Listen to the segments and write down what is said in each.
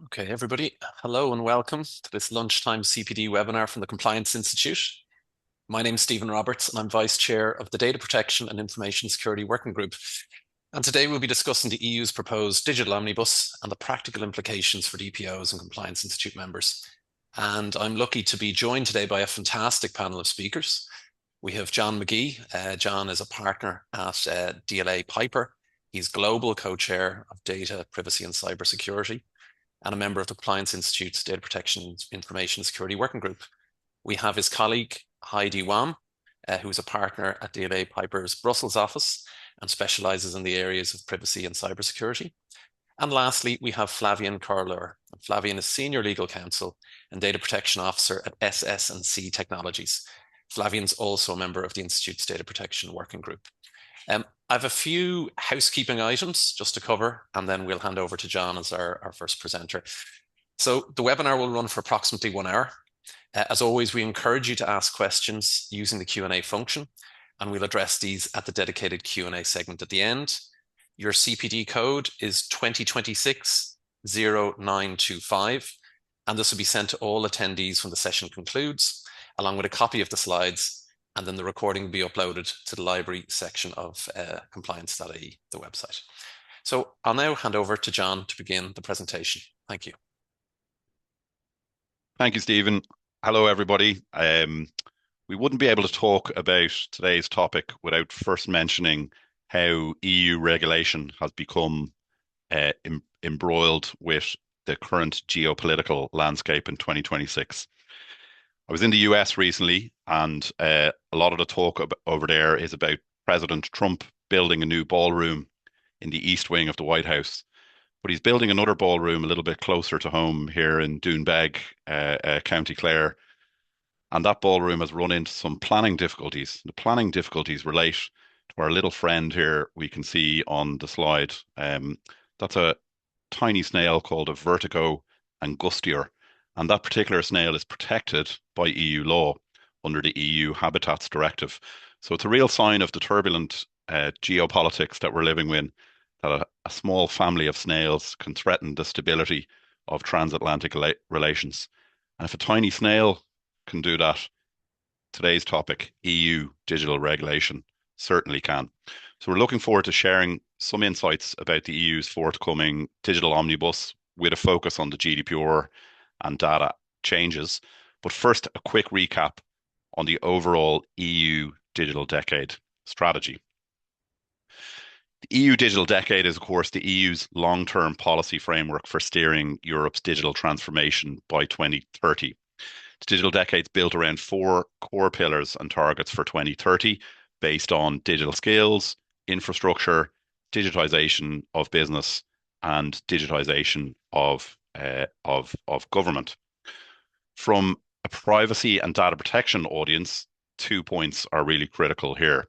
Okay, everybody, hello and welcome to this lunchtime CPD webinar from the Compliance Institute. My name is Stephen Roberts and I'm Vice Chair of the Data Protection and Information Security Working Group. And today we'll be discussing the EU's proposed digital omnibus and the practical implications for DPOs and Compliance Institute members. And I'm lucky to be joined today by a fantastic panel of speakers. We have John McGee. John is a partner at DLA Piper. He's Global Co-Chair of Data, Privacy and Cybersecurity and a member of the Compliance Institute's Data Protection Information Security Working Group. We have his colleague, Heidi Wam, who's a partner at DLA Piper's Brussels office and specializes in the areas of privacy and cybersecurity. And lastly, we have Flavian Corler. Flavian is Senior Legal Counsel and Data Protection Officer at SS&C Technologies. Flavian's also a member of the Institute's Data Protection Working Group. I have a few housekeeping items just to cover, and then we'll hand over to John as our first presenter. So the webinar will run for approximately 1 hour. As always, we encourage you to ask questions using the Q&A function, and we'll address these at the dedicated Q&A segment at the end. Your CPD code is 2026-0925, and this will be sent to all attendees when the session concludes, along with a copy of the slides, and then the recording will be uploaded to the library section of compliance.ie, the website. So I'll now hand over to John to begin the presentation. Thank you. Thank you, Stephen. Hello, everybody. We wouldn't be able to talk about today's topic without first mentioning how EU regulation has become embroiled with the current geopolitical landscape in 2026. I was in the US recently, and a lot of the talk over there is about President Trump building a new ballroom in the East Wing of the White House. But he's building another ballroom a little bit closer to home here in Doonbeg, County Clare. And that ballroom has run into some planning difficulties. The planning difficulties relate to our little friend here we can see on the slide. That's a tiny snail called a vertigo angustior. And that particular snail is protected by EU law under the EU Habitats Directive. So it's a real sign of the turbulent geopolitics that we're living in, that a small family of snails can threaten the stability of transatlantic relations. And if a tiny snail can do that, today's topic, EU digital regulation, certainly can. So we're looking forward to sharing some insights about the EU's forthcoming digital omnibus with a focus on the GDPR and data changes. But first, a quick recap on the overall EU digital decade strategy. The EU Digital Decade is, of course, the EU's long-term policy framework for steering Europe's digital transformation by 2030. The Digital Decade is built around 4 core pillars and targets for 2030 based on digital skills, infrastructure, digitization of business, and digitization of government. From a privacy and data protection audience, 2 points are really critical here.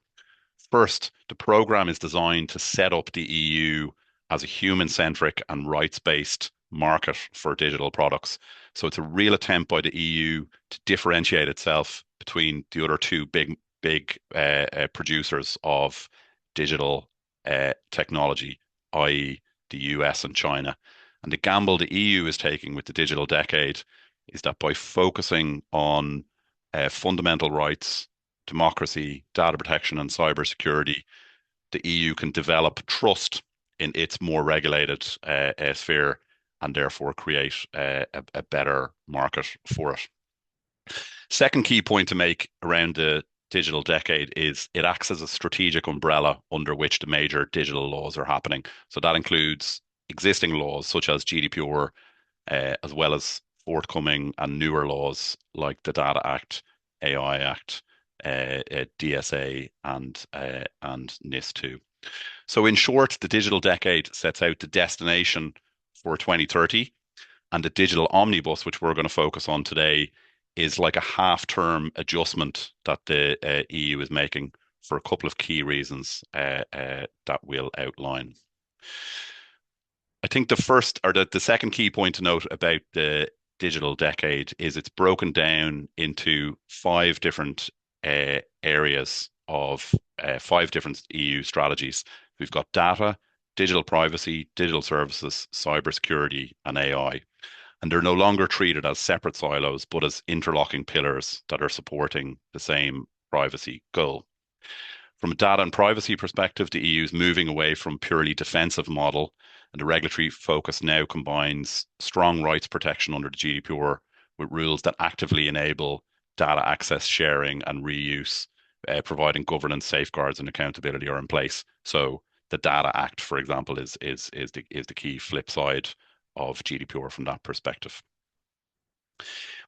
First, the program is designed to set up the EU as a human-centric and rights-based market for digital products. So it's a real attempt by the EU to differentiate itself between the other 2 big producers of digital technology, i.e. the US and China. And the gamble the EU is taking with the digital decade is that by focusing on fundamental rights, democracy, data protection, and cybersecurity, the EU can develop trust in its more regulated sphere and therefore create a better market for it. Second key point to make around the digital decade is it acts as a strategic umbrella under which the major digital laws are happening. So that includes existing laws such as GDPR, as well as forthcoming and newer laws like the Data Act, AI Act, DSA, and NIS2. So in short, the digital decade sets out the destination for 2030, and the digital omnibus, which we're going to focus on today, is like a half-term adjustment that the EU is making for a couple of key reasons that we'll outline. I think the second key point to note about the digital decade is it's broken down into 5 different areas of 5 different EU strategies. We've got data, digital privacy, digital services, cybersecurity, and AI. And they're no longer treated as separate silos, but as interlocking pillars that are supporting the same privacy goal. From a data and privacy perspective, the EU is moving away from purely defensive model, and the regulatory focus now combines strong rights protection under the GDPR with rules that actively enable data access, sharing, and reuse, providing governance, safeguards, and accountability are in place. So the Data Act, for example, is the key flip side of GDPR from that perspective.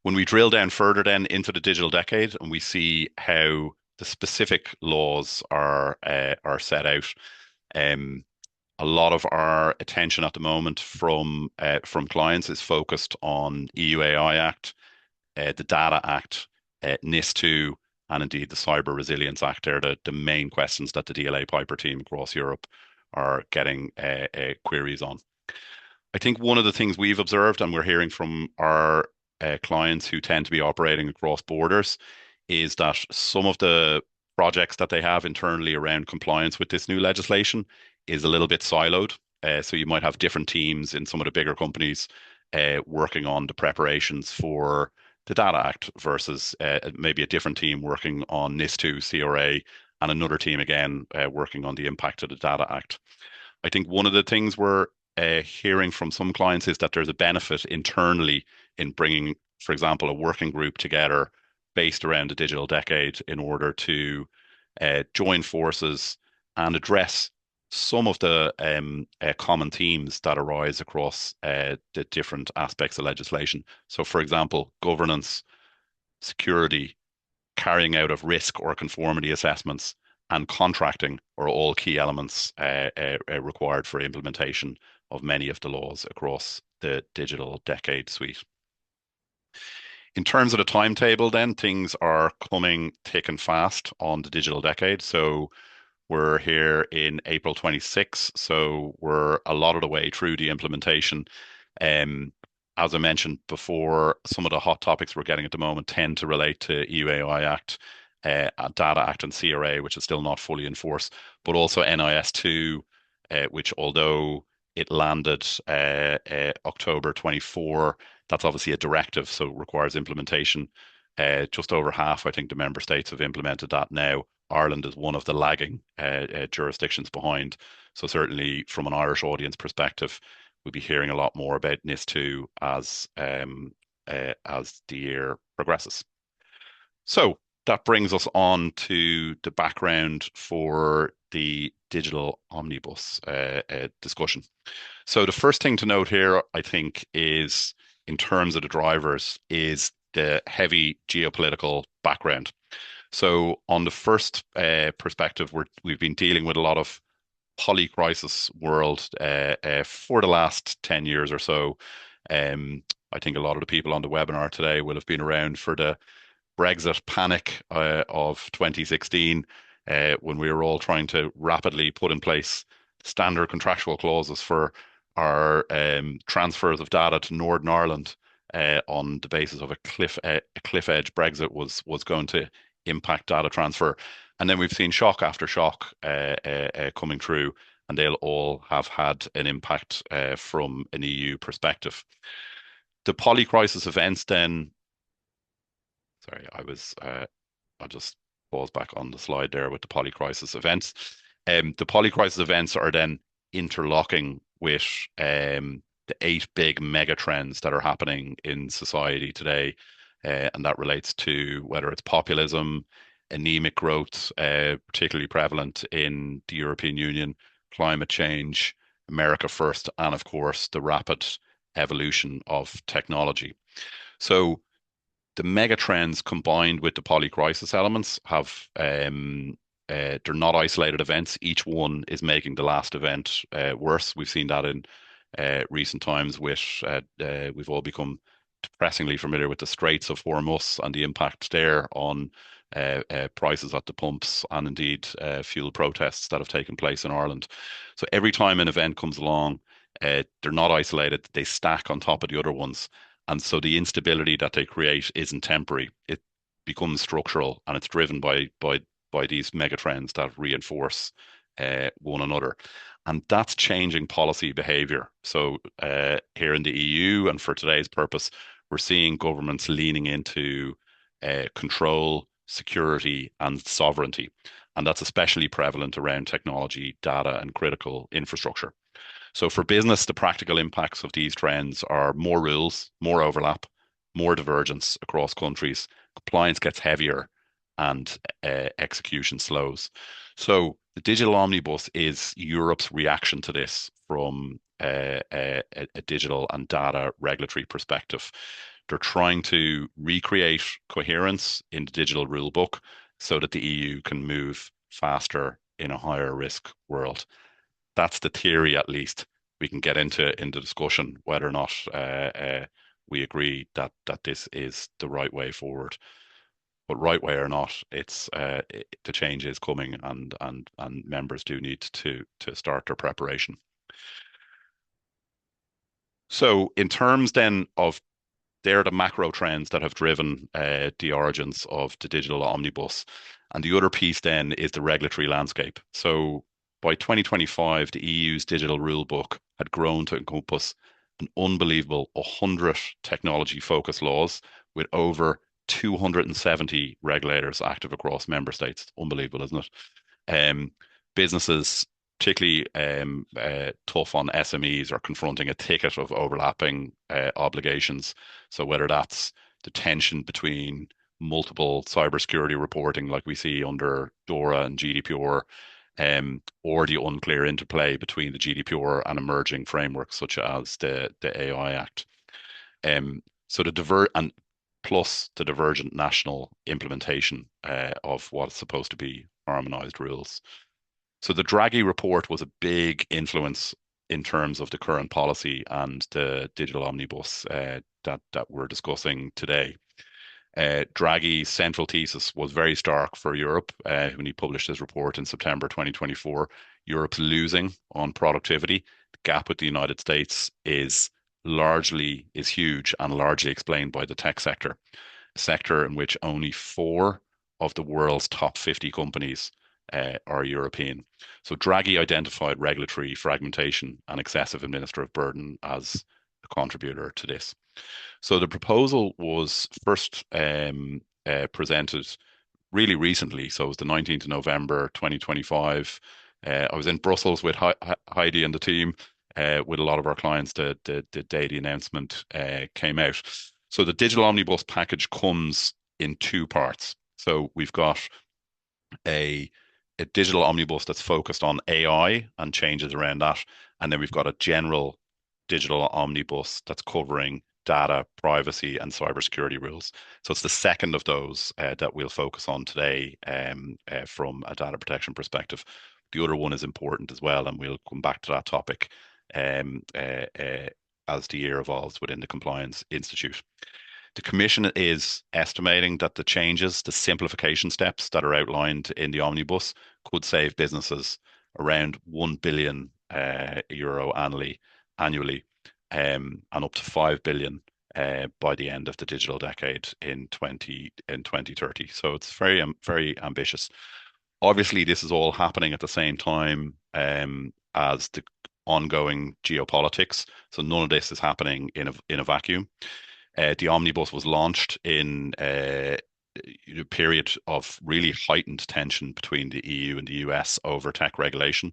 When we drill down further then into the digital decade and we see how the specific laws are set out, um, a lot of our attention at the moment from clients is focused on EU AI Act, the Data Act, NIS2, and indeed the Cyber Resilience Act. They're the main questions that the DLA Piper team across Europe are getting queries on. I think one of the things we've observed, and we're hearing from our clients who tend to be operating across borders, is that some of the projects that they have internally around compliance with this new legislation is a little bit siloed. So you might have different teams in some of the bigger companies working on the preparations for the Data Act versus maybe a different team working on NIS2, CRA, and another team again working on the impact of the Data Act. I think one of the things we're hearing from some clients is that there's a benefit internally in bringing, for example, a working group together based around the digital decade in order to join forces and address some of the common themes that arise across the different aspects of legislation. So, for example, governance, security, carrying out of risk or conformity assessments, and contracting are all key elements required for implementation of many of the laws across the digital decade suite. In terms of the timetable, then things are coming thick and fast on the digital decade. So we're here in April 26, so we're a lot of the way through the implementation. Um, as I mentioned before, some of the hot topics we're getting at the moment tend to relate to EU AI Act, Data Act, and CRA, which is still not fully enforced, but also NIS2, which although it landed October 24, that's obviously a directive, so it requires implementation. Just over half, I think, the member states have implemented that now. Ireland is one of the lagging jurisdictions behind. So certainly from an Irish audience perspective, we'll be hearing a lot more about NIS2 as the year progresses. So that brings us on to the background for the digital omnibus discussion. So the first thing to note here, I think, is in terms of the drivers, is the heavy geopolitical background. So on the first perspective, we've been dealing with a lot of poly-crisis world for the last 10 years or so. I think a lot of the people on the webinar today will have been around for the Brexit panic of 2016 when we were all trying to rapidly put in place standard contractual clauses for our transfers of data to Northern Ireland on the basis of a cliff edge Brexit was going to impact data transfer. And then we've seen shock after shock coming through, and they'll all have had an impact from an EU perspective. The poly-crisis events then, sorry, I'll just pause back on the slide there with the poly-crisis events. The poly-crisis events are then interlocking with the 8 big mega trends that are happening in society today. And that relates to whether it's populism, anemic growth, particularly prevalent in the European Union, climate change, America first, and of course, the rapid evolution of technology. So the mega trends combined with the poly-crisis elements have they're not isolated events. Each one is making the last event worse. We've seen that in recent times with we've all become depressingly familiar with the Straits of Hormuz and the impact there on prices at the pumps and indeed fuel protests that have taken place in Ireland. So every time an event comes along, they're not isolated, they stack on top of the other ones. And so the instability that they create isn't temporary. It becomes structural and it's driven by these mega trends that reinforce one another. And that's changing policy behavior. So here in the EU, and for today's purpose, we're seeing governments leaning into control, security, and sovereignty. And that's especially prevalent around technology, data, and critical infrastructure. So for business, the practical impacts of these trends are more rules, more overlap, more divergence across countries. Compliance gets heavier and execution slows. So the digital omnibus is Europe's reaction to this from a digital and data regulatory perspective. They're trying to recreate coherence in the digital rule book so that the EU can move faster in a higher risk world. That's the theory, at least. We can get into discussion whether or not we agree that this is the right way forward. But right way or not, the change is coming, and members do need to start their preparation. So, in terms then of they're the macro trends that have driven the origins of the digital omnibus. And the other piece then is the regulatory landscape. So by 2025, the EU's digital rule book had grown to encompass an unbelievable 100 technology-focused laws with over 270 regulators active across member states. Unbelievable, isn't it? Businesses, particularly tough on SMEs, are confronting a thicket of overlapping obligations. So whether that's the tension between multiple cybersecurity reporting, like we see under DORA and GDPR, or the unclear interplay between the GDPR and emerging frameworks such as the AI Act. So the and plus the divergent national implementation of what's supposed to be harmonized rules. So the Draghi report was a big influence in terms of the current policy and the digital omnibus that we're discussing today. Draghi's central thesis was very stark for Europe when he published his report in September 2024. Europe's losing on productivity. The gap with the United States is huge and largely explained by the tech sector, a sector in which only four of the world's top 50 companies are European. So Draghi identified regulatory fragmentation and excessive administrative burden as a contributor to this. So the proposal was first presented really recently. So it was the 19th of November 2025. I was in Brussels with Heidi and the team, with a lot of our clients the day the announcement came out. So the digital omnibus package comes in two parts. So we've got a a digital omnibus that's focused on AI and changes around that. And then we've got a general digital omnibus that's covering data, privacy, and cybersecurity rules. So it's the second of those that we'll focus on today from a data protection perspective. The other one is important as well, and we'll come back to that topic um, uh, uh, as the year evolves within the Compliance Institute. The Commission is estimating that the changes, the simplification steps that are outlined in the omnibus could save businesses around 1 billion euro annually, and up to 5 billion by the end of the digital decade in 2030. So it's very ambitious. Obviously, this is all happening at the same time as the ongoing geopolitics. So none of this is happening in a vacuum. The omnibus was launched in a period of really heightened tension between the EU and the US over tech regulation.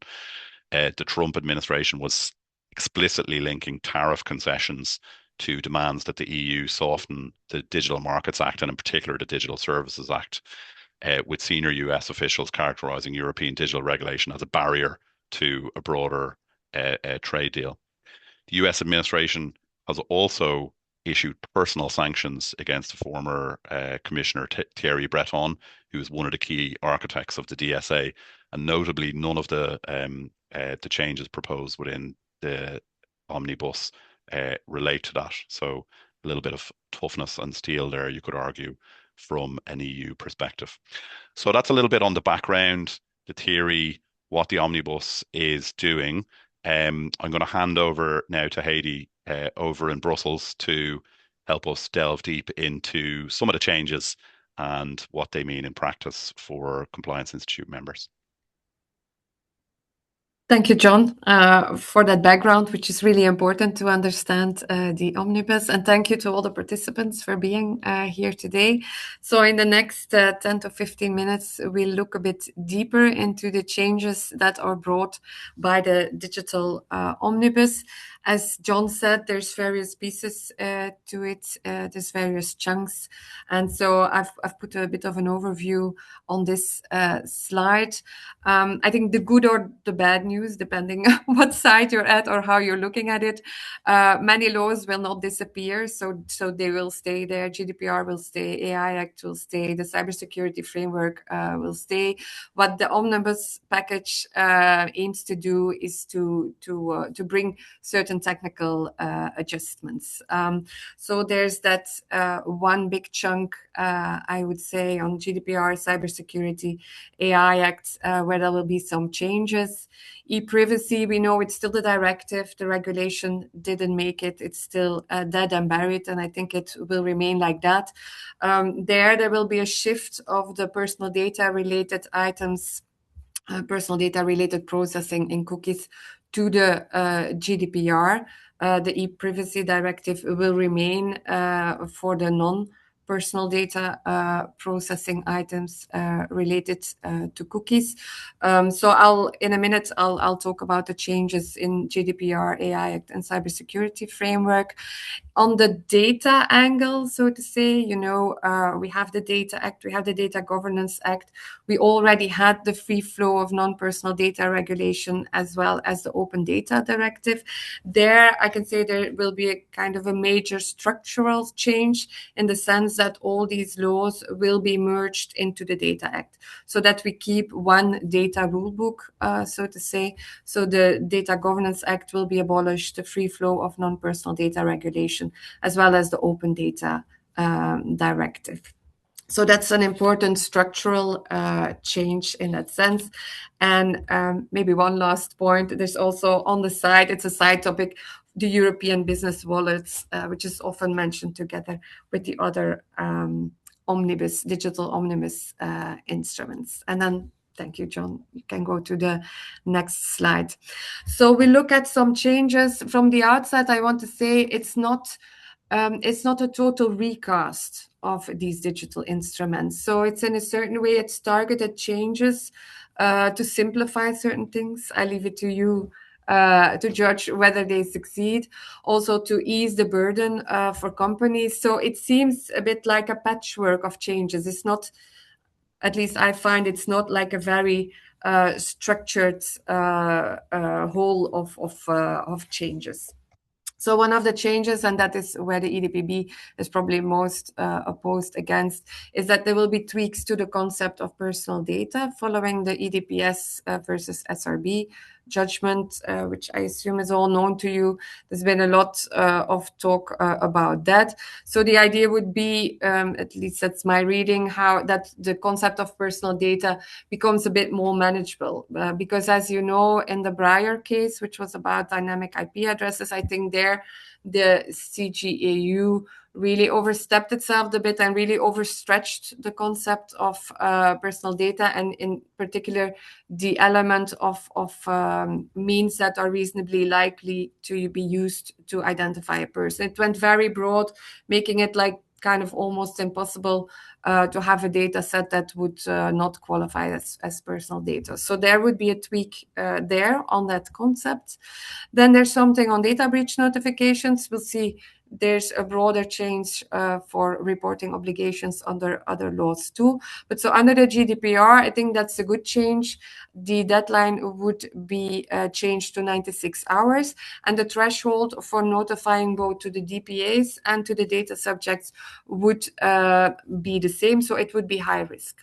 The Trump administration was explicitly linking tariff concessions to demands that the EU soften the Digital Markets Act and in particular the Digital Services Act, with senior US officials characterizing European digital regulation as a barrier to a broader trade deal. The US administration has also issued personal sanctions against the former Commissioner Thierry Breton, who was one of the key architects of the DSA, and notably none of the changes proposed within the omnibus relate to that. So a little bit of toughness and steel there, you could argue, from an EU perspective. So that's a little bit on the background, the theory, what the omnibus is doing. I'm going to hand over now to Heidi over in Brussels to help us delve deep into some of the changes and what they mean in practice for Compliance Institute members. Thank you, John, for that background, which is really important to understand the Omnibus. And thank you to all the participants for being here today. So in the next 10 to 15 minutes, we'll look a bit deeper into the changes that are brought by the digital Omnibus. As John said, there's various pieces to it, there's various chunks. And so I've put a bit of an overview on this slide. I think the good or the bad news, depending on what side you're at or how you're looking at it, many laws will not disappear. So they will stay there. GDPR will stay, AI Act will stay, the cybersecurity framework will stay. What the Omnibus package aims to do is to bring certain technical adjustments. So there's that one big chunk, I would say, on GDPR, cybersecurity, AI Act, where there will be some changes. E-privacy, we know it's still the directive. The regulation didn't make it. It's still dead and buried, and I think it will remain like that. There will be a shift of the personal data related items, personal data related processing in cookies to the GDPR. The e-privacy directive will remain for the non-personal data processing items related to cookies. So in a minute I'll talk about the changes in GDPR, AI Act, and cybersecurity framework. On the data angle, so to say, we have the Data Act, we have the Data Governance Act. We already had the free flow of non-personal data regulation as well as the Open Data Directive. There, I can say there will be a kind of a major structural change in the sense that all these laws will be merged into the Data Act so that we keep one data rulebook, so to say. So the Data Governance Act will be abolished, the free flow of non-personal data regulation, as well as the Open Data Directive. So that's an important structural change in that sense. And maybe one last point, there's also on the side, it's a side topic, the European business wallets, which is often mentioned together with the other Omnibus, digital Omnibus instruments. And then, thank you, John. You can go to the next slide. So we look at some changes from the outset. I want to say it's not a total recast of these digital instruments. So it's in a certain way, it's targeted changes to simplify certain things. I leave it to you to judge whether they succeed, also to ease the burden for companies. So it seems a bit like a patchwork of changes. It's not, at least I find it's not like a very structured whole of changes. So one of the changes, and that is where the EDPB is probably most opposed against, is that there will be tweaks to the concept of personal data following the EDPS versus SRB judgment, which I assume is all known to you. There's been a lot of talk about that. So the idea would be, at least that's my reading, how that the concept of personal data becomes a bit more manageable. Because as you know, in the Breyer case, which was about dynamic IP addresses, I think there the CGAU really overstepped itself a bit and really overstretched the concept of personal data, and in particular the element of means that are reasonably likely to be used to identify a person. It went very broad, making it like kind of almost impossible to have a data set that would not qualify as personal data. So there would be a tweak there on that concept. Then there's something on data breach notifications. We'll see there's a broader change for reporting obligations under other laws too. But so under the GDPR, I think that's a good change. The deadline would be changed to 96 hours, and the threshold for notifying both to the DPAs and to the data subjects would be the same. So it would be high risk.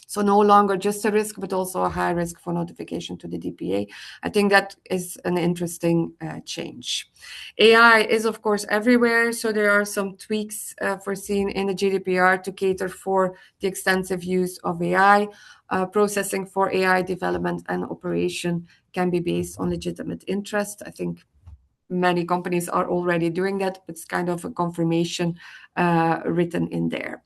So no longer just a risk, but also a high risk for notification to the DPA. I think that is an interesting change. AI is, of course, everywhere. So there are some tweaks foreseen in the GDPR to cater for the extensive use of AI. Processing for AI development and operation can be based on legitimate interest. I think many companies are already doing that, but it's kind of a confirmation written in there.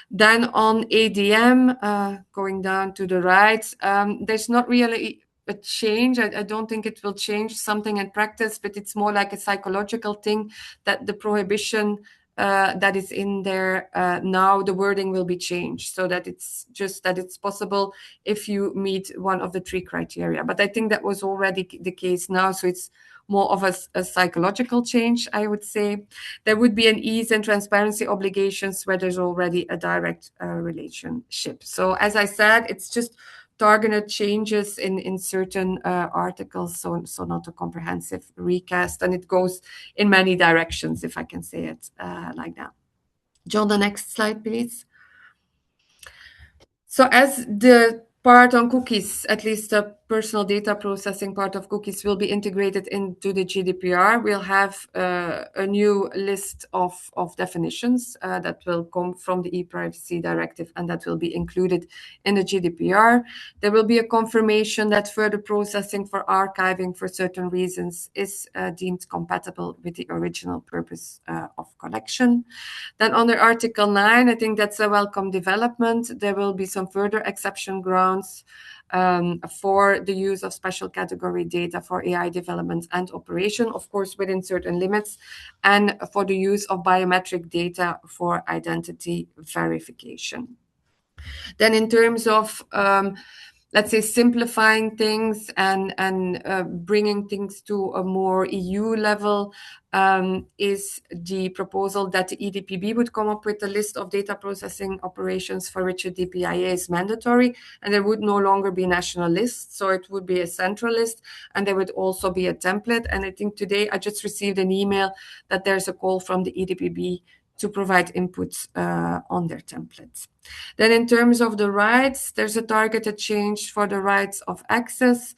Then on ADM, going down to the right, there's not really a change. I don't think it will change something in practice, but it's more like a psychological thing that the prohibition that is in there now, the wording will be changed so that it's just that it's possible if you meet one of the 3 criteria. But I think that was already the case now, so it's more of a psychological change, I would say. There would be an ease and transparency obligations where there's already a direct relationship. So as I said, it's just targeted changes in certain articles, so not a comprehensive recast, and it goes in many directions, if I can say it like that. John, the next slide, please. So as the part on cookies, at least the personal data processing part of cookies will be integrated into the GDPR, we'll have a new list of definitions that will come from the e-privacy directive, and that will be included in the GDPR. There will be a confirmation that further processing for archiving for certain reasons is deemed compatible with the original purpose of collection. Then under Article 9, I think that's a welcome development. There will be some further exception grounds for the use of special category data for AI development and operation, of course, within certain limits, and for the use of biometric data for identity verification. Then in terms of let's say simplifying things and bringing things to a more EU level, is the proposal that the EDPB would come up with a list of data processing operations for which a DPIA is mandatory, and there would no longer be national lists, so it would be a central list, and there would also be a template. And I think today I just received an email that there's a call from the EDPB to provide inputs on their templates. Then in terms of the rights, there's a targeted change for the rights of access.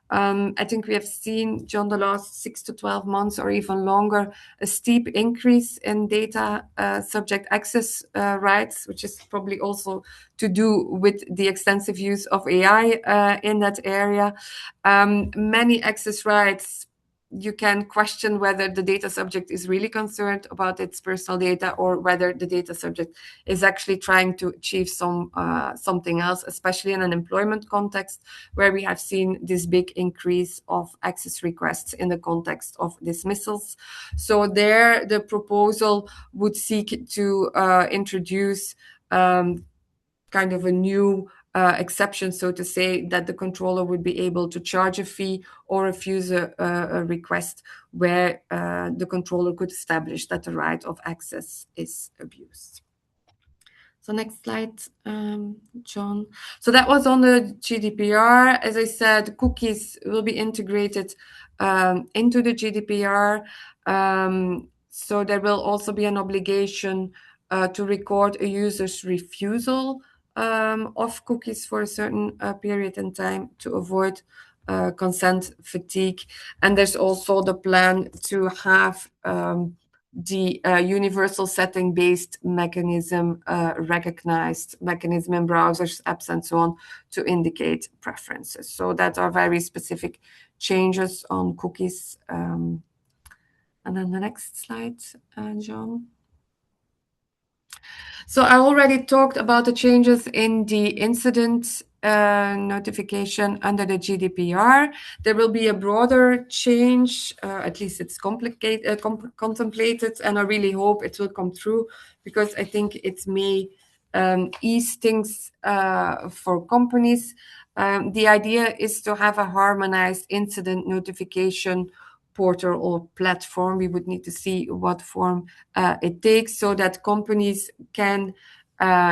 I think we have seen, John, the last 6 to 12 months or even longer, a steep increase in data subject access rights, which is probably also to do with the extensive use of AI in that area. Many access rights, you can question whether the data subject is really concerned about its personal data or whether the data subject is actually trying to achieve something else, especially in an employment context where we have seen this big increase of access requests in the context of dismissals. So there, the proposal would seek to introduce kind of a new exception, so to say, that the controller would be able to charge a fee or refuse a request where the controller could establish that the right of access is abused. So next slide, John. So that was on the GDPR. As I said, cookies will be integrated into the GDPR. So there will also be an obligation to record a user's refusal of cookies for a certain period in time to avoid consent fatigue. And there's also the plan to have the universal setting-based mechanism, recognized mechanism in browsers, apps, and so on, to indicate preferences. So that are very specific changes on cookies. And then the next slide, John. So I already talked about the changes in the incident notification under the GDPR. There will be a broader change, at least it's contemplated, and I really hope it will come through, because I think it may ease things for companies. The idea is to have a harmonized incident notification portal or platform. We would need to see what form it takes, so that companies can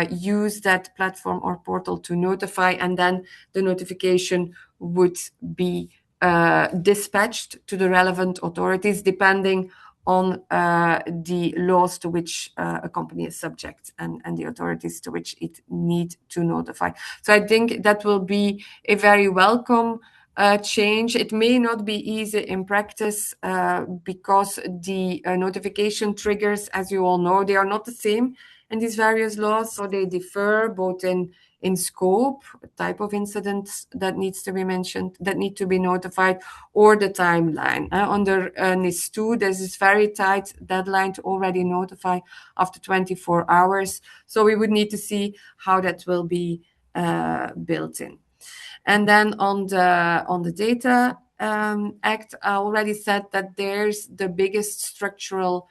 use that platform or portal to notify, and then the notification would be dispatched to the relevant authorities depending on the laws to which a company is subject and the authorities to which it need to notify. So I think that will be a very welcome change. It may not be easy in practice because the notification triggers, as you all know, they are not the same in these various laws, so they differ both in scope, type of incidents that needs to be mentioned, that need to be notified, or the timeline. Under NIS2, there's this very tight deadline to already notify after 24 hours. So we would need to see how that will be built in. And then on the Data Act, I already said that there's the biggest structural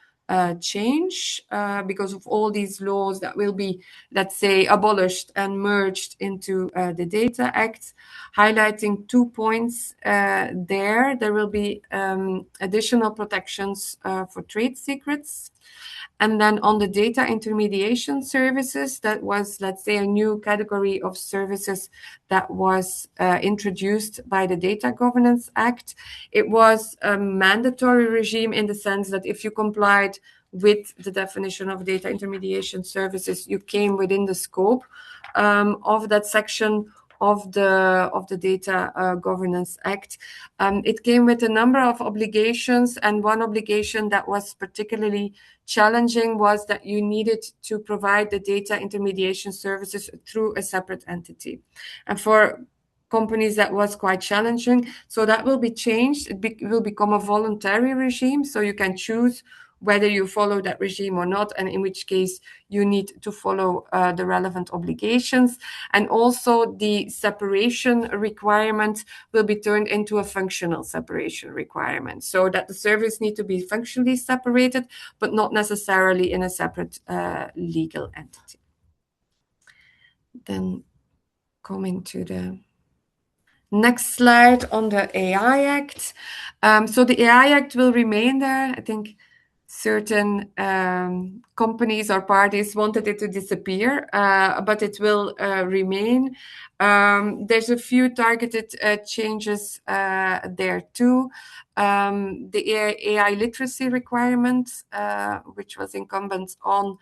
change because of all these laws that will be, let's say, abolished and merged into the Data Act, highlighting 2 points there. There will be additional protections for trade secrets. And then on the data intermediation services, that was, let's say, a new category of services that was introduced by the Data Governance Act. It was a mandatory regime in the sense that if you complied with the definition of data intermediation services, you came within the scope of that section of the Data Governance Act. It came with a number of obligations, and one obligation that was particularly challenging was that you needed to provide the data intermediation services through a separate entity. And for companies, that was quite challenging. So that will be changed. It will become a voluntary regime. So you can choose whether you follow that regime or not, and in which case you need to follow the relevant obligations. And also the separation requirement will be turned into a functional separation requirement, so that the service need to be functionally separated, but not necessarily in a separate legal entity. Then coming to the next slide on the AI Act. So the AI Act will remain there. I think certain companies or parties wanted it to disappear, but it will remain. There's a few targeted changes there too. The AI literacy requirement, which was incumbent on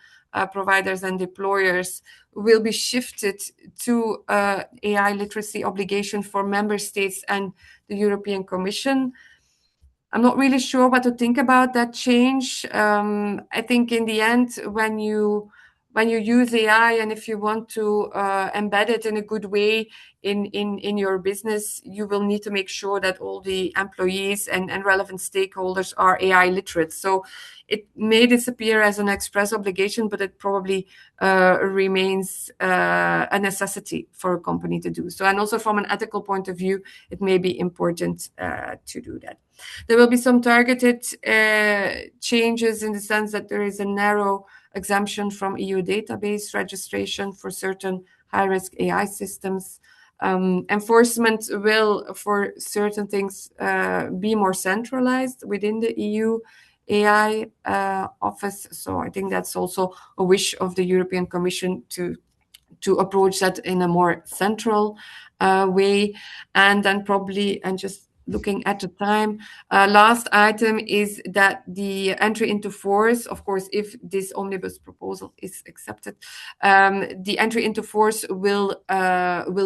providers and deployers, will be shifted to AI literacy obligation for member states and the European Commission. I'm not really sure what to think about that change. I think in the end, when you use AI, and if you want to embed it in a good way in your business, you will need to make sure that all the employees and relevant stakeholders are AI literate. So it may disappear as an express obligation, but it probably remains a necessity for a company to do so. And also from an ethical point of view, it may be important to do that. There will be some targeted changes in the sense that there is a narrow exemption from EU database registration for certain high-risk AI systems. Enforcement will, for certain things, be more centralized within the EU AI office. So I think that's also a wish of the European Commission to approach that in a more central way. And then probably, and just looking at the time, last item is that the entry into force, of course, if this omnibus proposal is accepted, the entry into force will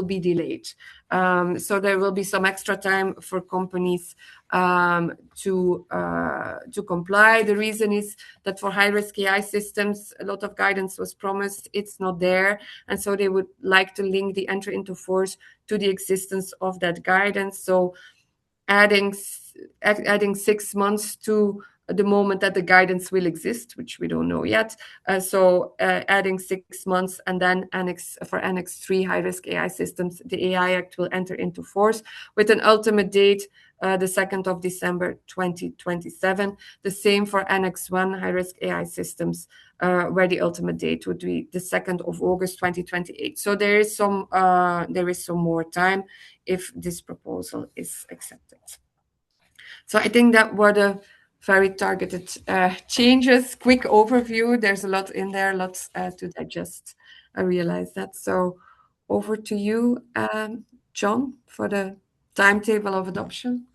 be delayed. So there will be some extra time for companies to comply. The reason is that for high-risk AI systems, a lot of guidance was promised. It's not there. And so they would like to link the entry into force to the existence of that guidance. So adding 6 months to the moment that the guidance will exist, which we don't know yet. So adding 6 months, and then for Annex 3 high-risk AI systems, the AI Act will enter into force with an ultimate date, the 2nd of December 2027. The same for Annex 1 high-risk AI systems, where the ultimate date would be the 2nd of August 2028. So there is some more time if this proposal is accepted. So I think that were the very targeted changes. Quick overview. There's a lot in there, lots to digest. I realize that. So over to you, John, for the timetable of adoption.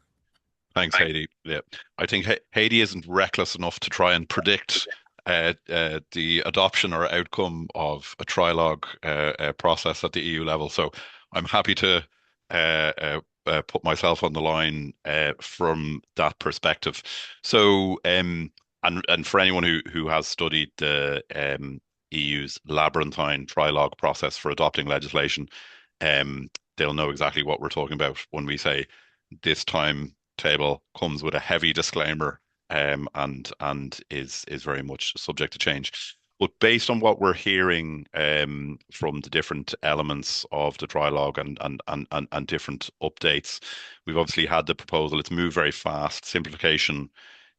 Thanks, Heidi. Yeah, I think Heidi isn't reckless enough to try and predict the adoption or outcome of a trilogue process at the EU level. So I'm happy to put myself on the line from that perspective. So, and for anyone who has studied the EU's labyrinthine trilogue process for adopting legislation, they'll know exactly what we're talking about when we say this timetable comes with a heavy disclaimer and is very much subject to change. But based on what we're hearing from the different elements of the trilogue and different updates, we've obviously had the proposal. It's moved very fast. Simplification,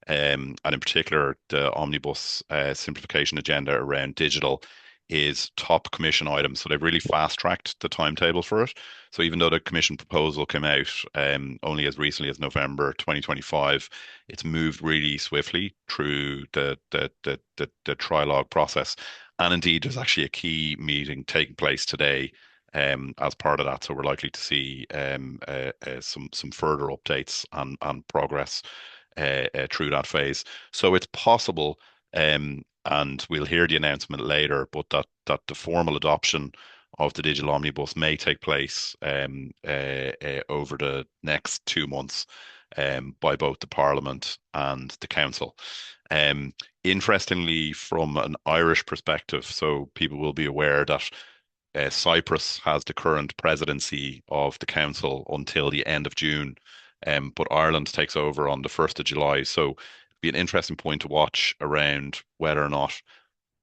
and in particular, the Omnibus simplification agenda around digital is top commission item. So they've really fast-tracked the timetable for it. So even though the commission proposal came out only as recently as November 2025, it's moved really swiftly through the trilogue process. And indeed, there's actually a key meeting taking place today as part of that. So we're likely to see some further updates and progress through that phase. So it's possible, and we'll hear the announcement later, but that the formal adoption of the digital omnibus may take place over the next 2 months by both the Parliament and the Council. Interestingly, from an Irish perspective, so people will be aware that Cyprus has the current presidency of the Council until the end of June, but Ireland takes over on the 1st of July. So it'll be an interesting point to watch around whether or not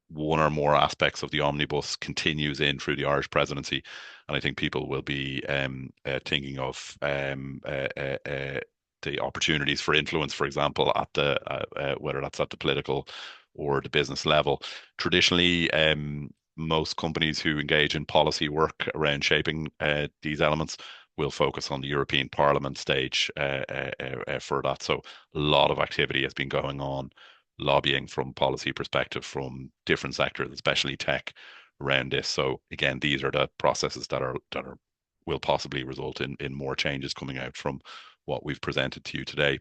one or more aspects of the omnibus continues in through the Irish presidency. And I think people will be thinking of the opportunities for influence, for example, at the whether that's at the political or the business level. Traditionally, most companies who engage in policy work around shaping these elements will focus on the European Parliament stage for that. So a lot of activity has been going on, lobbying from policy perspective from different sectors, especially tech, around this. So again, these are the processes that will possibly result in more changes coming out from what we've presented to you today.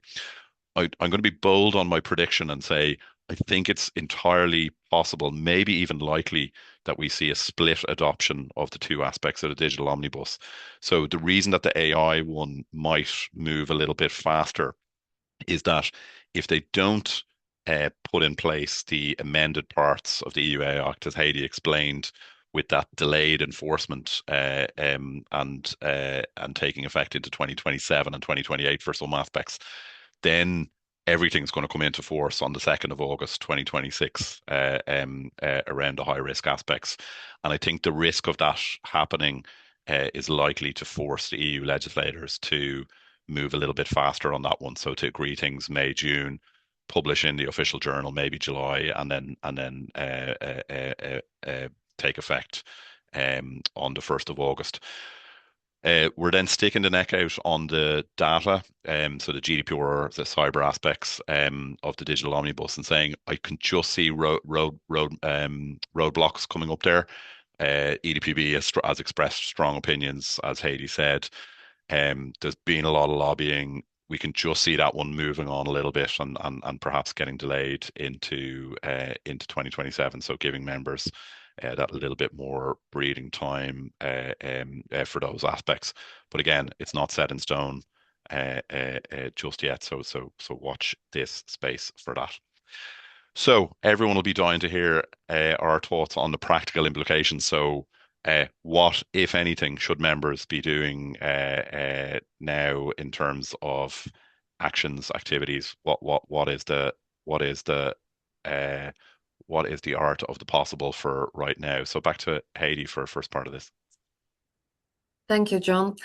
I'm going to be bold on my prediction and say I think it's entirely possible, maybe even likely, that we see a split adoption of the two aspects of the digital omnibus. So the reason that the AI one might move a little bit faster is that if they don't put in place the amended parts of the EU Act, as Heidi explained, with that delayed enforcement and taking effect into 2027 and 2028 for some aspects, then everything's going to come into force on the 2nd of August 2026 around the high risk aspects. And I think the risk of that happening is likely to force the EU legislators to move a little bit faster on that one. So to agree things May, June, publish in the official journal, maybe July, and then take effect on the 1st of August. We're then sticking the neck out on the data, so the GDPR, the cyber aspects of the digital omnibus, and saying I can just see roadblocks coming up there. EDPB has expressed strong opinions, as Heidi said. There's been a lot of lobbying. We can just see that one moving on a little bit and perhaps getting delayed into 2027. So giving members that little bit more breathing time for those aspects. But again, it's not set in stone just yet. So watch this space for that. So everyone will be dying to hear our thoughts on the practical implications. So what, if anything, should members be doing now in terms of actions, activities? What is the art of the possible for right now? So back to Heidi for first part of this. Thank you, John.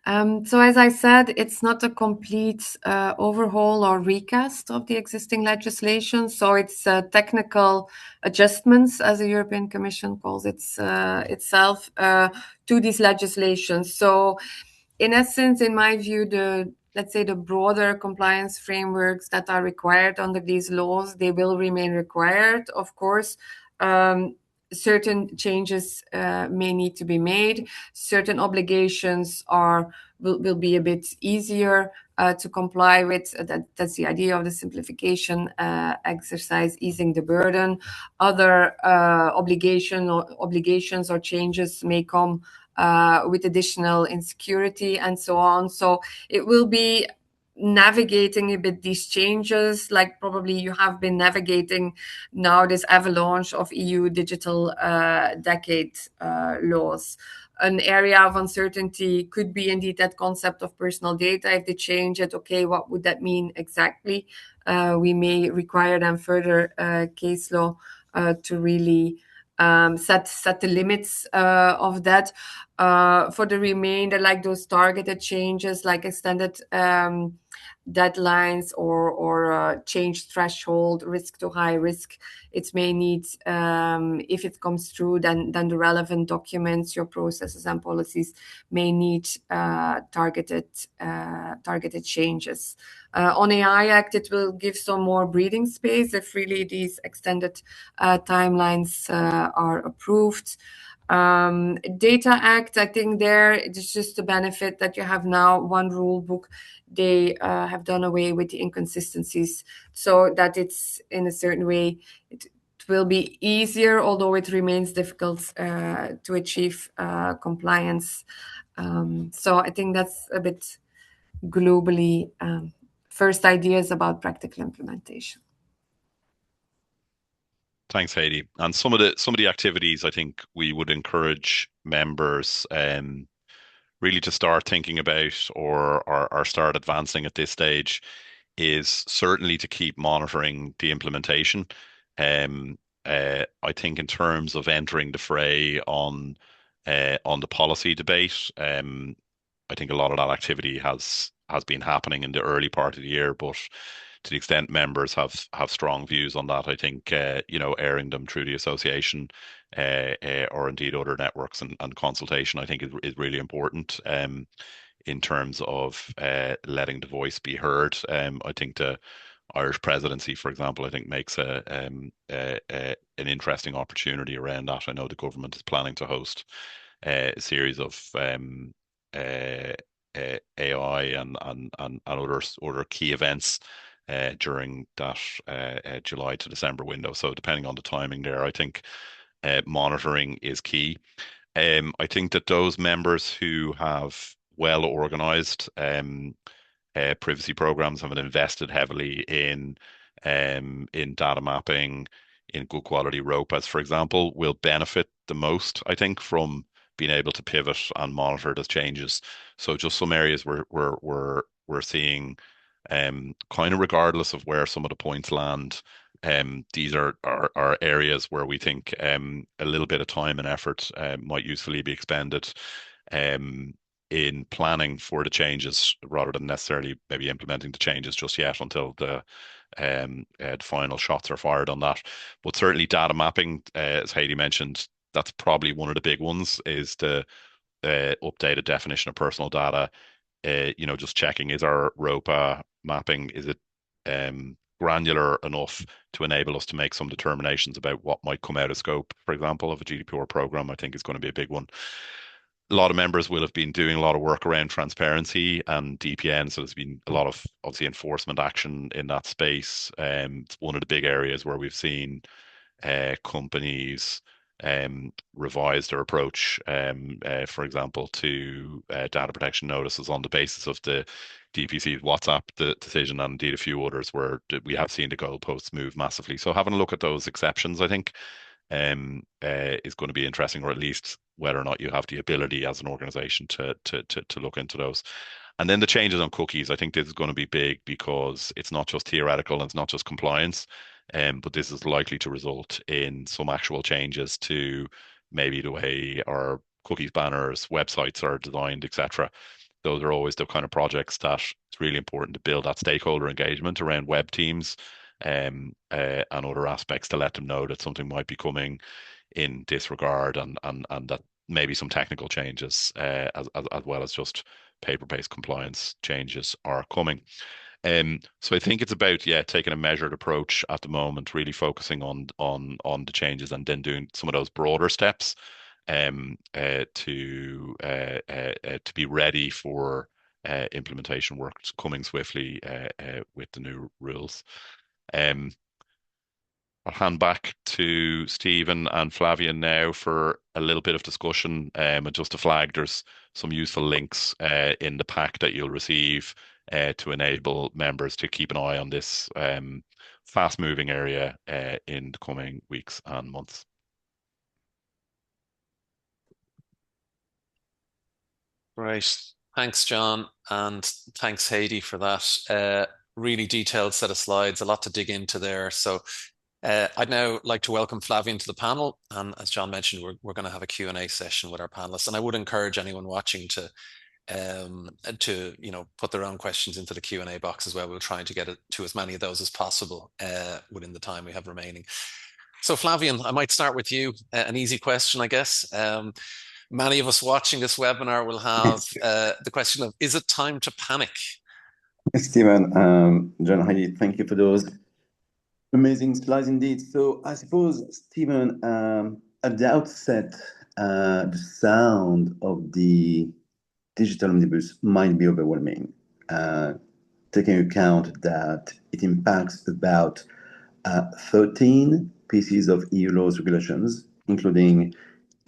So as I said, it's not a complete overhaul or recast of the existing legislation. So it's technical adjustments, as the European Commission calls it itself, to these legislations. So in essence, in my view, let's say the broader compliance frameworks that are required under these laws, they will remain required, of course. Certain changes may need to be made. Certain obligations will be a bit easier to comply with. That's the idea of the simplification exercise, easing the burden. Other obligations or changes may come with additional insecurity and so on. So it will be navigating a bit these changes, like probably you have been navigating now this avalanche of EU digital decade laws. An area of uncertainty could be indeed that concept of personal data. If they change it, okay, what would that mean exactly? We may require then further case law to really set the limits of that. For the remainder, like those targeted changes, like extended deadlines or change threshold, risk to high risk, it may need, if it comes through, then the relevant documents, your processes and policies may need targeted changes. On AI Act, it will give some more breathing space if really these extended timelines are approved. Data Act, I think there it's just the benefit that you have now one rule book. They have done away with the inconsistencies, so that it's in a certain way it will be easier, although it remains difficult to achieve compliance. So I think that's a bit globally first ideas about practical implementation. Thanks, Heidi. And some of the activities I think we would encourage members really to start thinking about or start advancing at this stage is certainly to keep monitoring the implementation. Um, I think in terms of entering the fray on the policy debate, I think a lot of that activity has been happening in the early part of the year, but to the extent members have strong views on that, I think airing them through the association or indeed other networks and consultation, I think is really important. In terms of letting the voice be heard. I think the Irish presidency, for example, I think makes an interesting opportunity around that. I know the government is planning to host a series of AI and other key events during that July to December window. So depending on the timing there, I think monitoring is key. I think that those members who have well organized privacy programs have invested heavily in data mapping, in good quality ROPAs, for example, will benefit the most, I think, from being able to pivot and monitor those changes. So just some areas we're seeing kind of regardless of where some of the points land. These are areas where we think a little bit of time and effort might usefully be expended in planning for the changes rather than necessarily maybe implementing the changes just yet until the final shots are fired on that. But certainly data mapping, as Heidi mentioned, that's probably one of the big ones is the updated definition of personal data. Just checking, is our ROPA mapping, is it granular enough to enable us to make some determinations about what might come out of scope, for example, of a GDPR program, I think is going to be a big one. A lot of members will have been doing a lot of work around transparency and DPN, so there's been a lot of obviously enforcement action in that space. It's one of the big areas where we've seen companies revise their approach, for example, to data protection notices on the basis of the DPC's WhatsApp decision and indeed a few others where we have seen the goalposts move massively. So having a look at those exceptions, I think, is going to be interesting, or at least whether or not you have the ability as an organization to look into those. And then the changes on cookies, I think this is going to be big because it's not just theoretical and it's not just compliance, but this is likely to result in some actual changes to maybe the way our cookies banners, websites are designed, etc. Those are always the kind of projects that it's really important to build that stakeholder engagement around web teams and other aspects to let them know that something might be coming in this regard and that maybe some technical changes as well as just paper-based compliance changes are coming. So I think it's about taking a measured approach at the moment, really focusing on the changes and then doing some of those broader steps to be ready for implementation work coming swiftly with the new rules. I'll hand back to Stephen and Flavian now for a little bit of discussion. And just to flag, there's some useful links in the pack that you'll receive to enable members to keep an eye on this fast-moving area in the coming weeks and months. Right. Thanks, John, and thanks, Heidi, for that really detailed set of slides. A lot to dig into there. So I'd now like to welcome Flavian to the panel. And as John mentioned, we're going to have a Q&A session with our panelists. And I would encourage anyone watching to put their own questions into the Q&A box as well. We'll try to get it to as many of those as possible within the time we have remaining. So Flavian, I might start with you. An easy question, I guess. Many of us watching this webinar will have the question of, is it time to panic? Stephen, John, Heidi, thank you for those amazing slides indeed. So I suppose, Stephen, at the outset, the sound of the digital omnibus might be overwhelming, taking account that it impacts about 13 pieces of EU laws regulations, including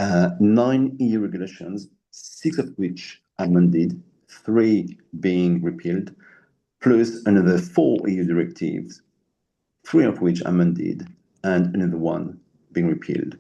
9 EU regulations, 6 of which amended, 3 being repealed, plus another 4 EU directives, 3 of which amended, and another 1 being repealed.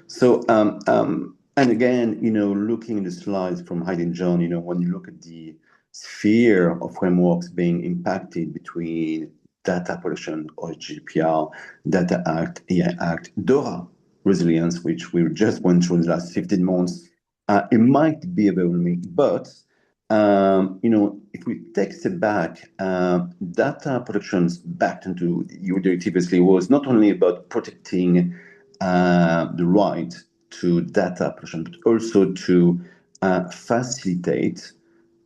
So, and again, looking at the slides from Heidi and John, when you look at the sphere of frameworks being impacted between data protection or GDPR, Data Act, AI Act, DORA resilience, which we just went through in the last 15 months, it might be overwhelming, but if we take a step back, data protections back into the EU directive basically was not only about protecting the right to data protection, but also to facilitate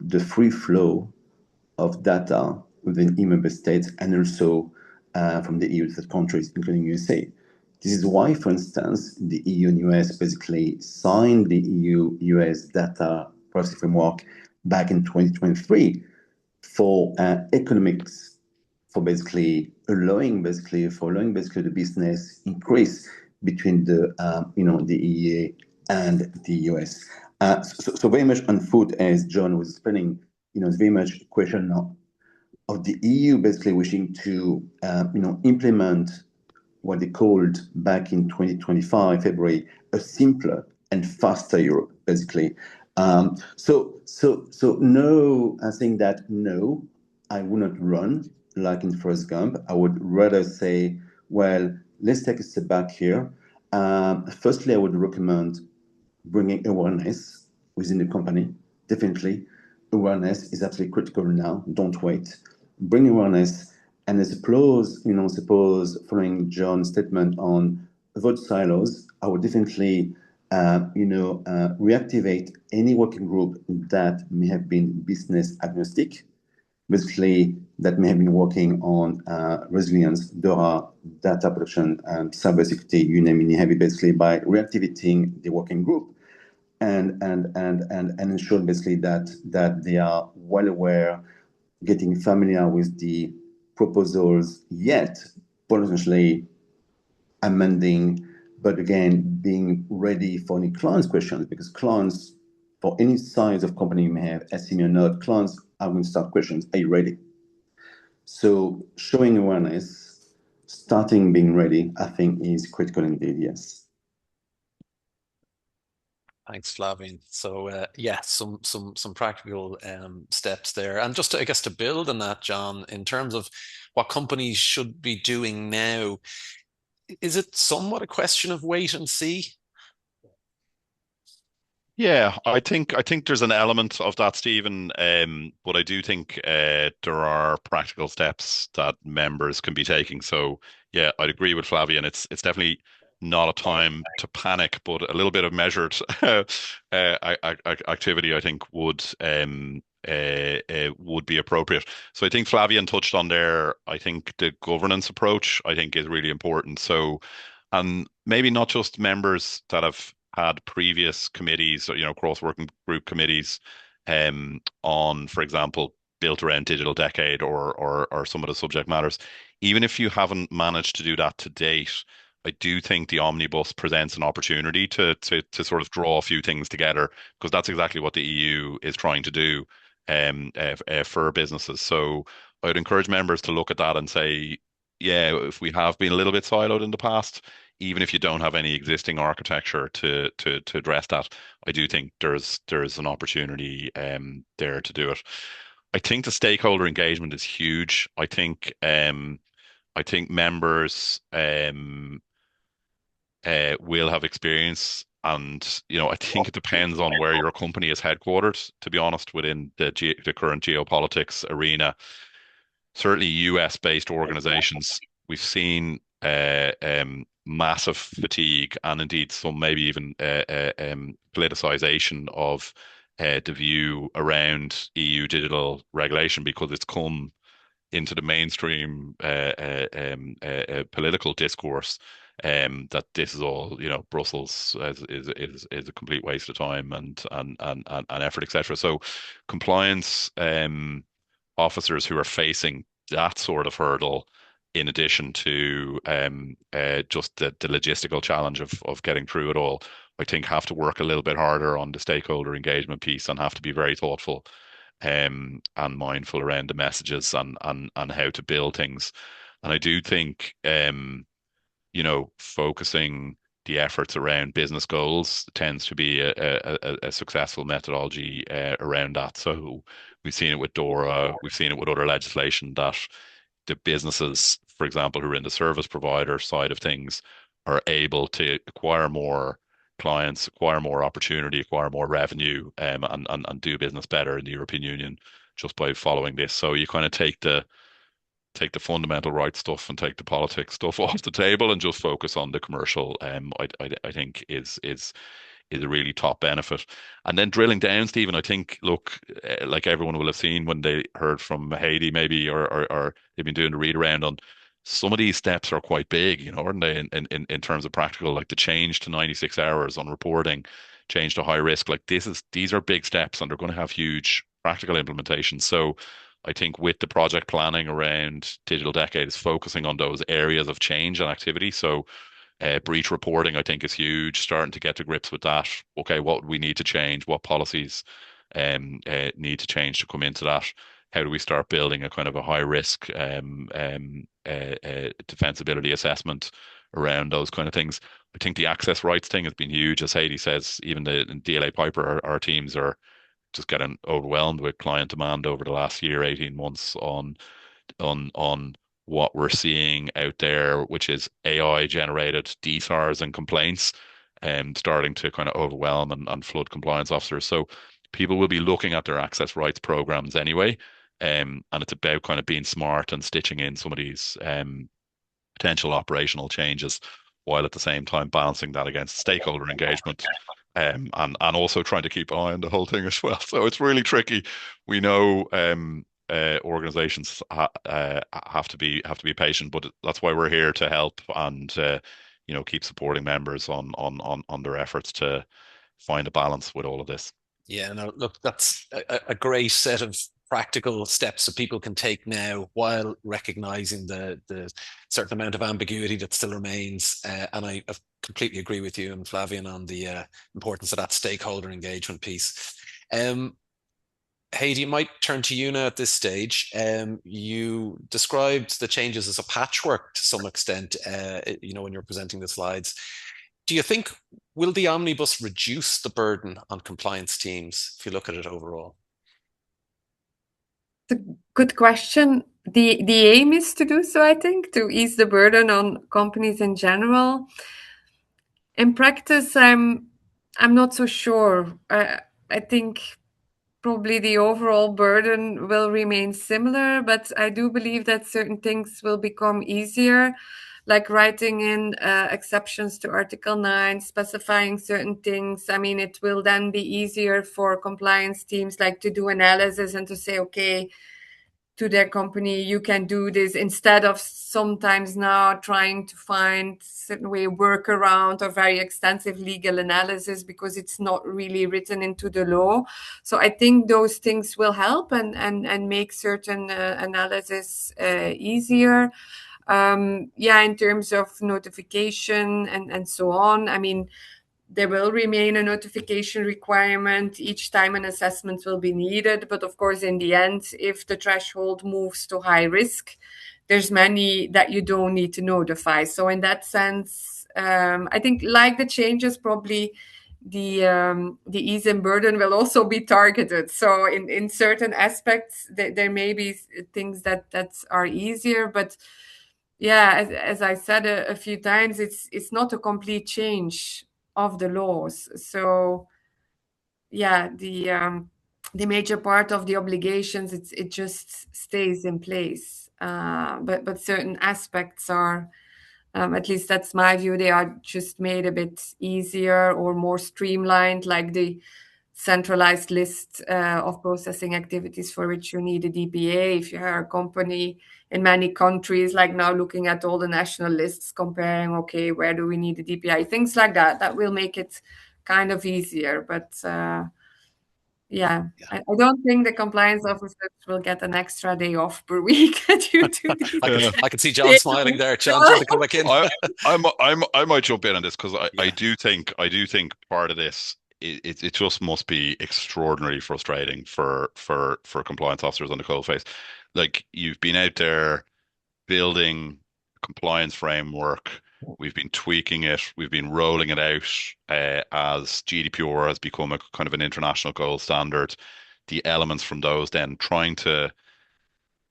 the free flow of data within EU member states and also from the EU third countries, including USA. This is why, for instance, the EU and US basically signed the EU-US data privacy framework back in 2023 for economics, for basically allowing the business increase between the the EEA and the US. So very much on foot, as John was explaining, it's very much a question of the EU basically wishing to implement what they called back in 2025 February a simpler and faster Europe, basically. So no, I think that no, I would not run like in Forrest Gump. I would rather say, well, let's take a step back here. Firstly, I would recommend bringing awareness within the company. Definitely, awareness is absolutely critical now. Don't wait. Bring awareness, and I suppose, following John's statement on avoid silos, I would definitely reactivate any working group that may have been business agnostic, basically that may have been working on resilience, DORA, data protection, cybersecurity, you name it, heavy, basically by reactivating the working group and ensure basically that they are well aware, getting familiar with the proposals, yet potentially amending, but again, being ready for any clients' questions, because clients, for any size of company you may have, SME or not, clients are going to start questions, are you ready? So showing awareness, starting being ready, I think is critical indeed, yes. Thanks, Flavian. So yeah, some practical steps there, and just I guess to build on that, John, in terms of what companies should be doing now, is it somewhat a question of wait and see? Yeah, I think there's an element of that, Stephen. But I do think there are practical steps that members can be taking. So yeah, I'd agree with Flavian. It's definitely not a time to panic, but a little bit of measured activity, I think, would be appropriate. So I think Flavian touched on there. I think the governance approach, I think, is really important. So, and maybe not just members that have had previous committees, or, cross-working group committees, on, for example, built around digital decade or some of the subject matters. Even if you haven't managed to do that to date, I do think the omnibus presents an opportunity to sort of draw a few things together, because that's exactly what the EU is trying to do for businesses. So I would encourage members to look at that and say, yeah, if we have been a little bit siloed in the past, even if you don't have any existing architecture to address that, I do think there's an opportunity there to do it. I think the stakeholder engagement is huge. I think I think members will have experience. And, I think it depends on where your company is headquartered, to be honest, within the current geopolitics arena. Certainly US-based organizations, we've seen massive fatigue and indeed some maybe even politicization of the view around EU digital regulation because it's come into the mainstream political discourse that this is all, Brussels is a complete waste of time and effort, etc. So compliance officers who are facing that sort of hurdle, in addition to just the logistical challenge of getting through it all, I think have to work a little bit harder on the stakeholder engagement piece and have to be very thoughtful and mindful around the messages and how to build things. And I do think focusing the efforts around business goals tends to be a successful methodology around that. So we've seen it with DORA, we've seen it with other legislation that the businesses, for example, who are in the service provider side of things, are able to acquire more clients, acquire more opportunity, acquire more revenue, and do business better in the European Union just by following this. So you kind of take the fundamental right stuff and take the politics stuff off the table and just focus on the commercial. I think is a really top benefit. And then drilling down, Stephen, I think, look, like everyone will have seen when they heard from Haiti, maybe, or they've been doing the read around on some of these steps are quite big, aren't they? In terms of practical, like the change to 96 hours on reporting, change to high risk, like these are big steps and they're going to have huge practical implications. So I think with the project planning around Digital Decade is focusing on those areas of change and activity. So breach reporting, I think, is huge. Starting to get to grips with that. Okay, what we need to change, what policies need to change to come into that. How do we start building a kind of a high risk defensibility assessment around those kind of things? I think the access rights thing has been huge, as Haiti says. Even the DLA Piper, our teams are just getting overwhelmed with client demand over the last year, 18 months on what we're seeing out there, which is AI generated DSARs and complaints and starting to kind of overwhelm and flood compliance officers. So people will be looking at their access rights programs anyway. And it's about kind of being smart and stitching in some of these potential operational changes while at the same time balancing that against stakeholder engagement and also trying to keep an eye on the whole thing as well. So it's really tricky. We know organizations have to be patient, but that's why we're here to help and keep supporting members on their efforts to find a balance with all of this. Yeah, no, look, that's a great set of practical steps that people can take now while recognizing the certain amount of ambiguity that still remains. And I completely agree with you and Flavian on the importance of that stakeholder engagement piece. Heidi, I might turn to you now at this stage. You described the changes as a patchwork to some extent, when you're presenting the slides. Do you think, will the omnibus reduce the burden on compliance teams if you look at it overall? It's a good question. The aim is to do so, I think, to ease the burden on companies in general. In practice, I'm not so sure. I think probably the overall burden will remain similar, but I do believe that certain things will become easier, like writing in exceptions to Article 9, specifying certain things. I mean, it will then be easier for compliance teams like to do analysis and to say, okay, to their company, you can do this, instead of sometimes now trying to find certain way workaround or very extensive legal analysis because it's not really written into the law. So I think those things will help and make certain analysis easier. In terms of notification and so on, I mean, there will remain a notification requirement each time an assessment will be needed. But of course, in the end, if the threshold moves to high risk, there's many that you don't need to notify. So in that sense, I think like the changes, probably the ease and burden will also be targeted. So in certain aspects, there may be things that are easier, but yeah, as I said a few times, it's not a complete change of the laws. So yeah, the major part of the obligations, it just stays in place. But certain aspects are, at least that's my view, they are just made a bit easier or more streamlined, like the centralized list of processing activities for which you need a DPA. If you are a company in many countries, like now looking at all the national lists, comparing, okay, where do we need a DPI? Things like that, that will make it kind of easier. But yeah, I don't think the compliance officers will get an extra day off per week due to these. I could see John smiling there. John, do you want to come back in? I might jump in on this because I Yeah. do think part of this it just must be extraordinarily frustrating for compliance officers on the coal face. Like you've been out there building a compliance framework. We've been tweaking it. We've been rolling it out as GDPR has become a kind of an international gold standard. The elements from those, then trying to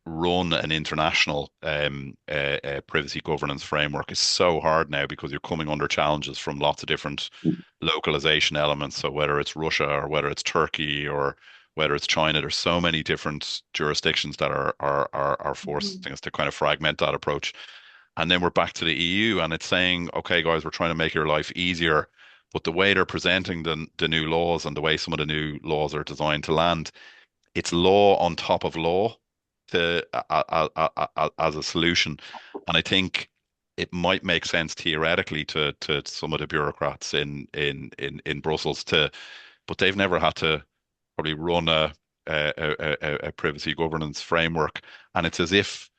run an international privacy governance framework is so hard now because you're coming under challenges from lots of different localization elements. So whether it's Russia or whether it's Turkey or whether it's China, there's so many different jurisdictions that are forcing us to kind of fragment that approach. And then we're back to the EU and it's saying, okay, guys, we're trying to make your life easier. But the way they're presenting the new laws and the way some of the new laws are designed to land, it's law on top of law to as a solution. And I think it might make sense theoretically to some of the bureaucrats in Brussels but they've never had to probably run a privacy governance framework, and it's as if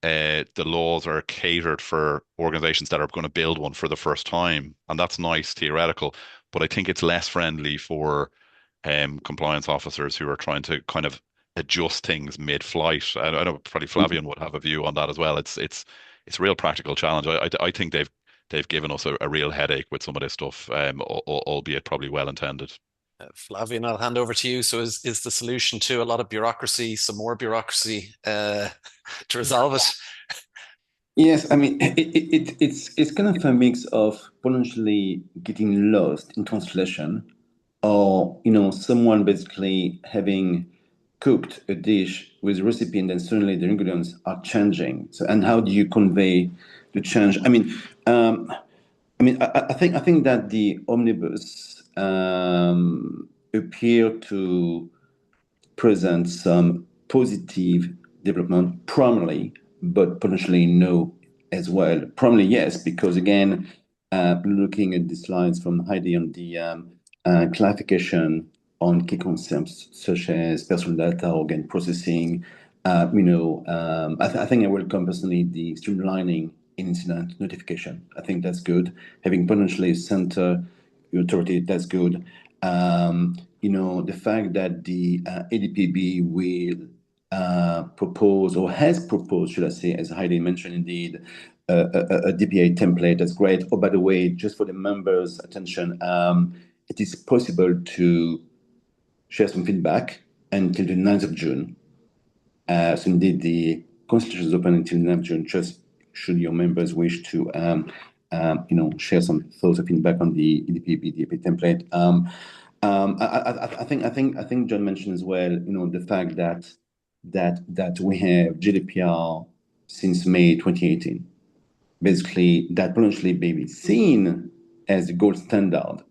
the laws are catered for organizations that are going to build one for the first time, and that's nice theoretical, but I think it's less friendly for compliance officers who are trying to kind of adjust things mid-flight. I know probably Flavian would have a view on that as well. It's a real practical challenge. I think they've given us a real headache with some of this stuff, albeit probably well intended. Flavian, I'll hand over to you. So is the solution to a lot of bureaucracy, some more bureaucracy to resolve it? Yes, I mean it's kind of a mix of potentially getting lost in translation, or someone basically having cooked a dish with recipe and then suddenly the ingredients are changing. So and how do you convey the change? I think that the omnibus appear to present some positive development primarily, but potentially no as well. Primarily, yes, because again, looking at the slides from Heidi on the clarification on key concepts such as personal data, organ processing, I think I welcome personally the streamlining in incident notification. I think that's good. Having potentially center authority, that's good. The fact that the ADPB will propose or has proposed, should I say, as Heidi mentioned, indeed, a DPA template. That's great. Oh, by the way, just for the members' attention, it is possible to share some feedback until the 9th of June. So indeed, the consultation is open until 9th of June. Just should your members wish to, share some thoughts or feedback on the EDPB DPA template. I think John mentioned as well, the fact that we have GDPR since May 2018. Basically, that potentially may be seen as the gold standard,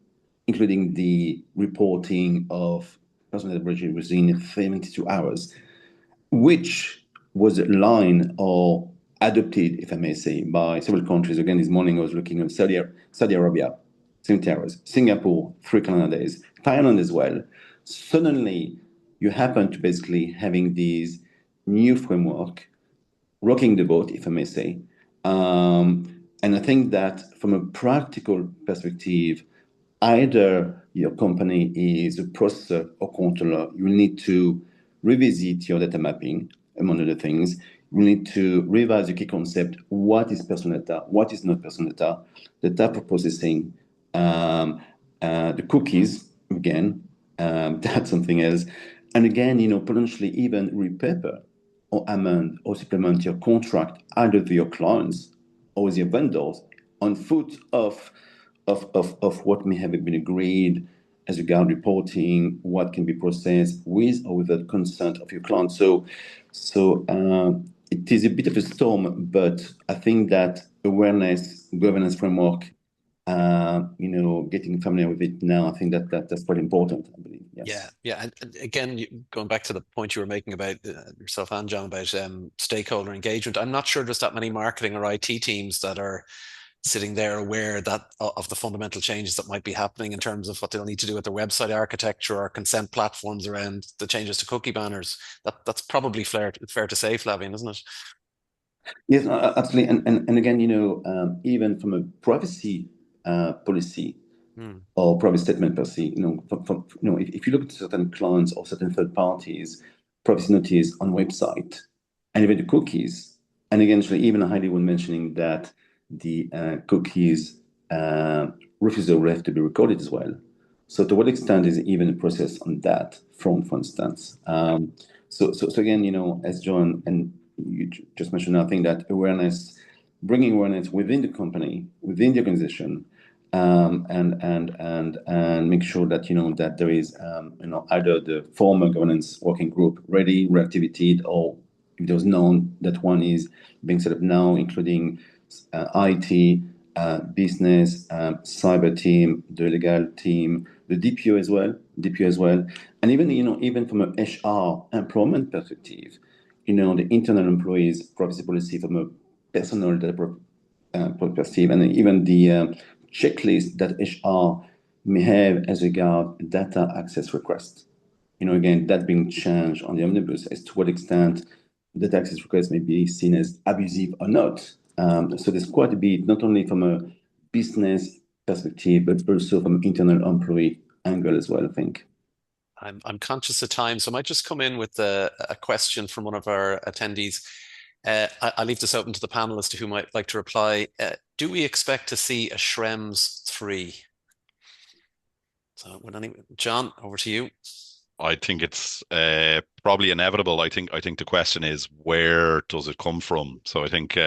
including the reporting of personal data breach within 72 hours, which was aligned or adopted, if I may say, by several countries. Again, this morning I was looking at Saudi Arabia, 70 hours, Singapore, 3 calendar days, Thailand as well. Suddenly, you happen to basically having these new framework rocking the boat, if I may say. And I think that from a practical perspective, either your company is a processor or controller, you will need to revisit your data mapping, among other things. You need to revise the key concept. What is personal data? What is not personal data? The type of processing, the cookies, again, that's something else. And again, potentially even repaper or amend or supplement your contract either to your clients or with your vendors on foot of what may have been agreed as regard reporting, what can be processed with or without consent of your client. It is a bit of a storm, but I think that awareness, governance framework, getting familiar with it now, I think that's quite important, I believe. Yes. Yeah. And again, going back to the point you were making about yourself and John about stakeholder engagement, I'm not sure there's that many marketing or IT teams that are sitting there aware that of the fundamental changes that might be happening in terms of what they'll need to do with their website architecture or consent platforms around the changes to cookie banners. That's probably fair to say, Flavian, isn't it? Yes, absolutely. And again, even from a privacy policy or privacy statement per se, if you look at certain clients or certain third parties, privacy notice on website, and even the cookies, and again, even Heidi was mentioning that the cookies refusal will have to be recorded as well. So to what extent is even a process on that front, for instance? So again, as John and you just mentioned, I think that bringing awareness within the company, within the organization, and make sure that that there is either the former governance working group ready, reactivated, or if there's none, that one is being set up now, including IT, business, cyber team, the legal team, the DPO as well, and even from an HR employment perspective, the internal employees privacy policy from a personal data perspective, and even the checklist that HR may have as regard data access requests. Again, that being changed on the Omnibus as to what extent data access requests may be seen as abusive or not. So there's quite a bit, not only from a business perspective, but also from internal employee angle as well, I think. I'm conscious of time, so I might just come in with a question from one of our attendees. I leave this open to the panelists who might like to reply. Do we expect to see a Schrems 3? So, John, over to you. I think it's probably inevitable. I think the question is, where does it come from? So I think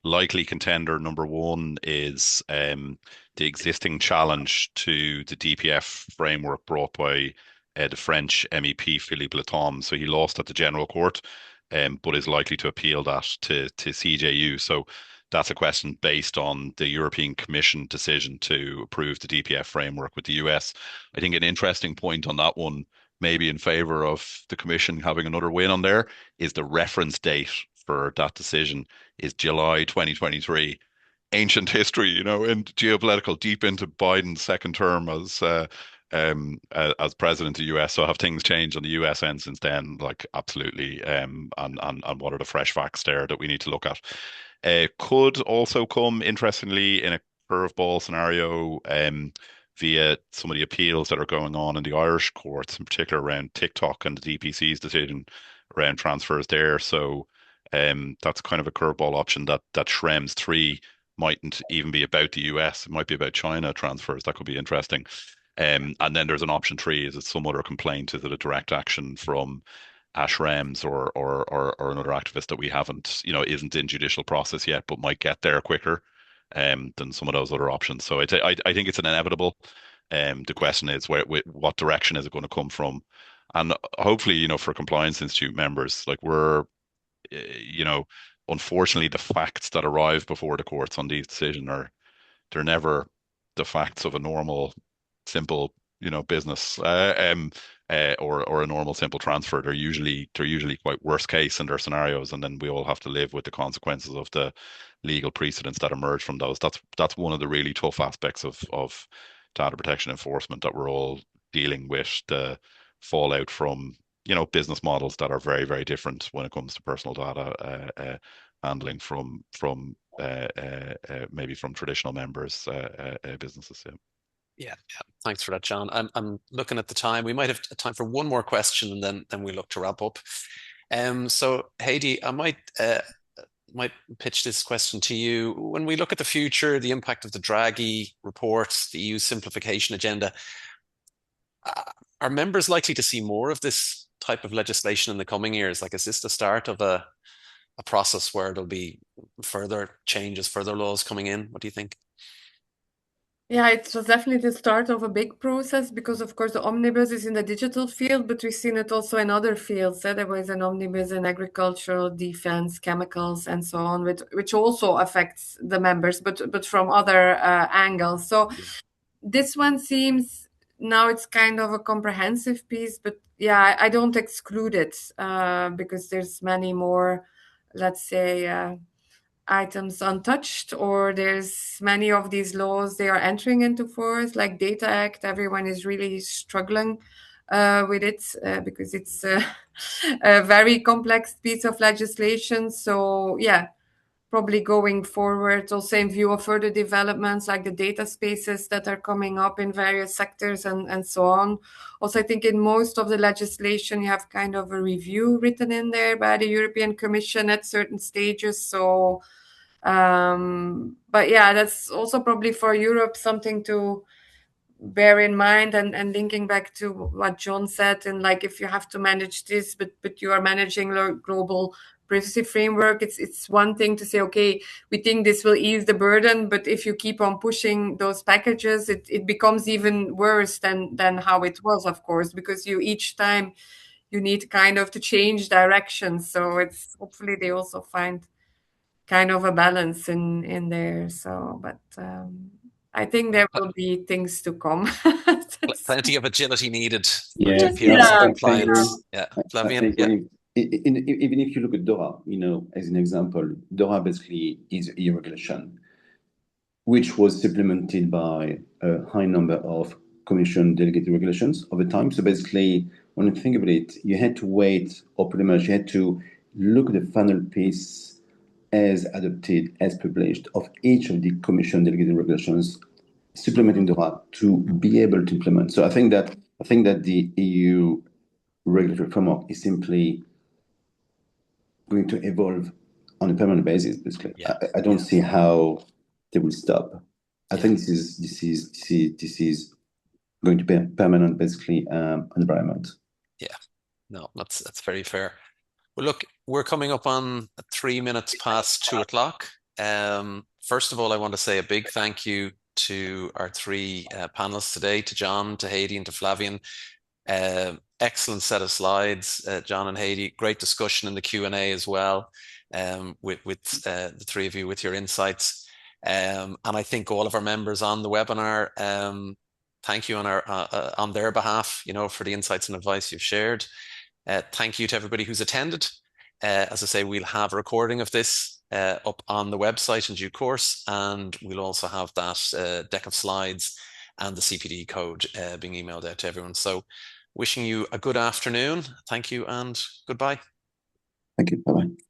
likely contender number one is the existing challenge to the DPF framework brought by the French MEP Philippe Latom. So he lost at the General Court, but is likely to appeal that to CJU. So that's a question based on the European Commission decision to approve the DPF framework with the US. I think an interesting point on that one, maybe in favor of the Commission having another win on there, is the reference date for that decision is July 2023. Ancient history, in geopolitical, deep into Biden's second term as president of the US. So have things changed on the US end since then? Like absolutely. And what are the fresh facts there that we need to look at? Could also come, interestingly, in a curveball scenario, via some of the appeals that are going on in the Irish courts, in particular around TikTok and the DPC's decision around transfers there. So that's kind of a curveball option that Schrems 3 mightn't even be about the US. It might be about China transfers. That could be interesting. And then there's an option 3. Is it some other complaint? Is it a direct action from Schrems or another activist that we haven't, isn't in judicial process yet, but might get there quicker than some of those other options. So I think it's an inevitable. The question is what direction is it going to come from? And hopefully, for Compliance Institute members, like unfortunately, the facts that arrive before the courts on these decisions they're never the facts of a normal, simple, business or a normal, simple transfer. They're usually quite worst case in their scenarios, and then we all have to live with the consequences of the legal precedents that emerge from those. That's one of the really tough aspects of data protection enforcement, that we're all dealing with the fallout from business models that are very, very different when it comes to personal data handling from maybe from traditional members businesses. Yeah. Thanks for that, John. I'm looking at the time. We might have time for one more question, and then we look to wrap up. So Heidi, I might pitch this question to you. When we look at the future, the impact of the Draghi report, the EU simplification agenda, are members likely to see more of this type of legislation in the coming years? Like, is this the start of a process where there'll be further changes, further laws coming in? What do you think? Yeah, it was definitely the start of a big process because, of course, the omnibus is in the digital field, but we've seen it also in other fields. There was an omnibus in agricultural, defense, chemicals, and so on, which also affects the members, but from other angles. So this one seems now it's kind of a comprehensive piece, but yeah, I don't exclude it because there's many more, let's say, items untouched, or there's many of these laws they are entering into force, like Data Act. Everyone is really struggling with it because it's a very complex piece of legislation. So yeah, probably going forward, also in view of further developments like the data spaces that are coming up in various sectors and so on. Also, I think in most of the legislation, you have kind of a review written in there by the European Commission at certain stages. So, but yeah, that's also probably for Europe something to bear in mind, and linking back to what John said, and like if you have to manage this, but you are managing a global privacy framework, it's one thing to say, okay, we think this will ease the burden, but if you keep on pushing those packages, it becomes even worse than how it was, of course, because you each time you need kind of to change direction. So it's hopefully they also find kind of a balance in there. So, but I think there will be things to come. Plenty of agility needed for Yeah, GDPR Yeah, compliance. Yeah, I Flavian. think Yeah, even if you look at DORA, as an example, DORA basically is a regulation which was supplemented by a high number of Commission delegated regulations over time. So basically, when you think about it, you had to wait, or pretty much you had to look at the final piece as adopted, as published, of each of the Commission delegated regulations, supplementing DORA to be able to implement. So I think that the EU regulatory framework is simply going to evolve on a permanent basis. Basically, yeah, I don't see how they will stop. I yeah. think this is going to be a permanent, basically, environment. Yeah. No, that's very fair. Well, look, we're coming up on 3 minutes past 2 o'clock. First of all, I want to say a big thank you to our three panelists today, to John, to Heidi, and to Flavian. Excellent set of slides, John and Heidi. Great discussion in the Q&A as well, with the three of you with your insights. And I think all of our members on the webinar, thank you on their behalf, for the insights and advice you've shared. Thank you to everybody who's attended. As I say, we'll have a recording of this up on the website in due course, and we'll also have that deck of slides and the CPD code being emailed out to everyone. So wishing you a good afternoon. Thank you and goodbye. Thank you. Bye bye.